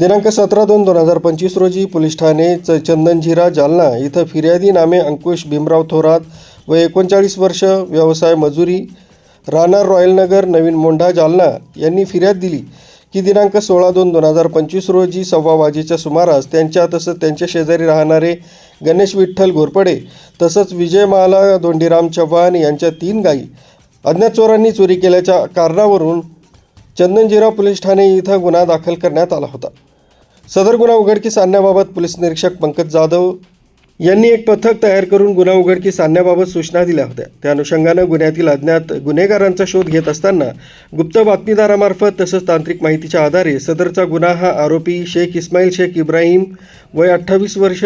दिनांक 17/2/2025 रोजी पोलीस ठाणे चंदनझिरा जालना इथं फिर्यादी नामे अंकुश भीमराव थोरात व 39 वर्ष, व्यवसाय मजुरी, राहणार रॉयल नगर, नवीन मोंढा, जालना यांनी फिर्याद दिली की दिनांक 16/2/2025 रोजी 1:15 वाजेच्या सुमारास त्यांच्या तसंच त्यांच्या शेजारी राहणारे गणेश विठ्ठल घोरपडे तसंच विजयमाला धोंडीराम चव्हाण यांच्या 3 गायी अज्ञात चोरांनी चोरी केल्याच्या कारणावरून चंदनझिरा पोलीस ठाणे इथं गुन्हा दाखल करण्यात आला होता. सदर गुन्हा उघडकीस आणण्याबाबत पोलीस निरीक्षक पंकज जाधव यांनी एक पथक तयार करून गुन्हा उघडकीस आणण्याबाबत सूचना दिल्या होत्या. त्या अनुषंगानं गुन्ह्यातील अज्ञात गुन्हेगारांचा शोध घेत असताना गुप्त बातमीदारामार्फत तसंच तांत्रिक माहितीच्या आधारे सदरचा गुन्हा हा आरोपी शेख इस्माईल शेख इब्राहिम वय 28 वर्ष,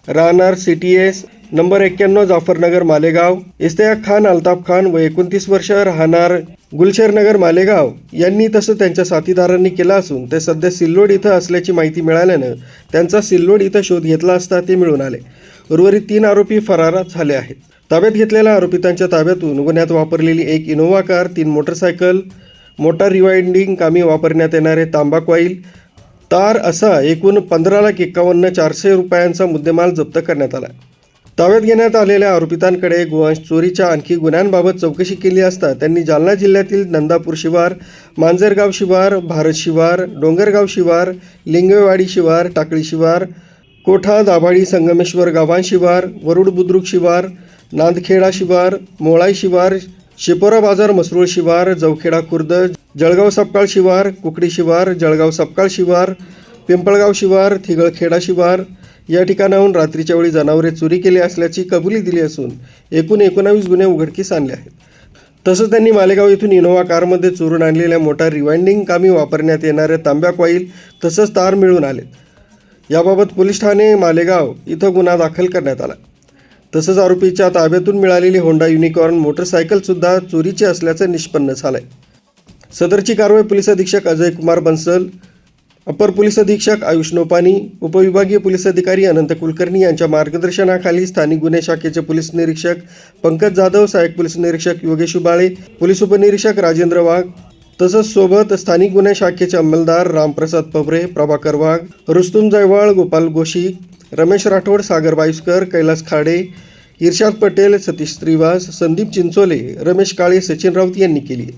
राहणार CTS नंबर 91 जाफरनगर मालेगाव, इस्तेयाक खान अल्ताफ खान व 29 वर्ष, राहणार गुलशेरनगर मालेगाव यांनी तसंच त्यांच्या साथीदारांनी केला असून ते सध्या सिल्लोड इथं असल्याची माहिती मिळाल्यानं त्यांचा सिल्लोड इथं शोध घेतला असता ते मिळून आले. उर्वरित 3 आरोपी फरार झाले आहेत. ताब्यात घेतलेल्या आरोपितांच्या ताब्यातून गुन्ह्यात वापरलेली 1 Innova car, 3 motorcycle, motor rewinding कामी वापरण्यात येणारे तांबा कॉईल, तार असा एकूण 15,51,400 रुपयांचा मुद्देमाल जप्त करण्यात आला. ताब्यात घेण्यात आलेल्या आरोपितांकडे गोवंश चोरीच्या आणखी गुन्ह्यांबाबत चौकशी केली असता त्यांनी जालना जिल्ह्यातील नंदापूर शिवार, मांजरगाव शिवार, भारत शिवार, डोंगरगाव शिवार, लिंगवेवाडी शिवार, टाकळी शिवार, कोठा दाभाडी संगमेश्वर गावान शिवार, वरुड बुद्रुक शिवार, नांदखेडा शिवार, मोळाई शिवार, शिपोरा बाजार मसरूळ शिवार, जवखेडा खुर्द, जळगाव सपकाळ शिवार, कुकडी शिवार, जळगाव सपकाळ शिवार, पिंपळगाव शिवार, थिगळखेडा शिवार या ठिकाणाहून रात्रीच्या वेळी जनावरे चोरी केली असल्याची कबुली दिली असून एकूण 19 गुन्हे उघडकीस आणले आहेत. तसंच त्यांनी मालेगाव येथून इनोव्हा कारमध्ये चोरून आणलेल्या मोटार रिवाइंडिंग कामी वापरण्यात येणाऱ्या तांब्या कॉईल तसंच तार मिळून आलेत. याबाबत पोलीस ठाणे मालेगाव इथं गुन्हा दाखल करण्यात आला. तसंच आरोपीच्या ताब्यातून मिळालेली होंडा युनिकॉर्न मोटरसायकलसुद्धा चोरीची असल्याचं निष्पन्न झालंय. सदरची कारवाई पोलीस अधीक्षक अजय कुमार बन्सल, अपर पोलीस अधीक्षक आयुष नोपानी, उपविभागीय पोलीस अधिकारी अनंत कुलकर्णी यांच्या मार्गदर्शनाखाली स्थानिक गुन्हे शाखेचे पोलीस निरीक्षक पंकज जाधव, सहाय्यक पोलीस निरीक्षक योगेश उबाळे, पोलीस उपनिरीक्षक राजेंद्र वाघ तसंच सोबत स्थानिक गुन्हे शाखेचे अंमलदार रामप्रसाद पवरे, प्रभाकर वाघ, रुस्तुम जयवाळ, गोपाल गोशी, रमेश राठोड, सागर बायुस्कर, कैलास खाडे, इर्शाद पटेल, सतीश श्रीवास, संदीप चिंचोले, रमेश काळे, सचिन राऊत यांनी केली.